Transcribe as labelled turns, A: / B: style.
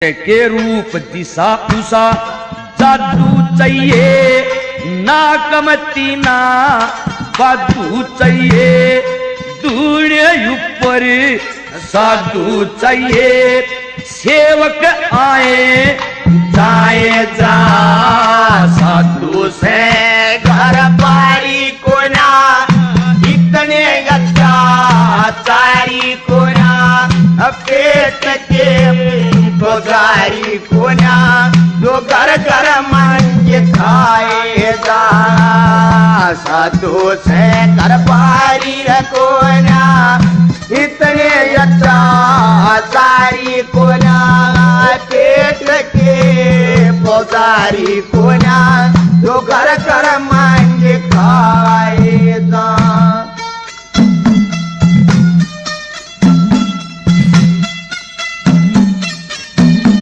A: के रूप दिशा तुसा जादू चाहिए ना कमती ना बादू चाहिए दूर ऊपर साधु चाहिए सेवक आए जाए जा साधु से
B: घर पारी कोना इतने चारी कोना पेट के पुजारी कोना जो घर घर मांगे खाए जा साधु से घर पारी कोना इतने चारी कोना पेट के पुजारी कोना जो घर घर मांगे खाए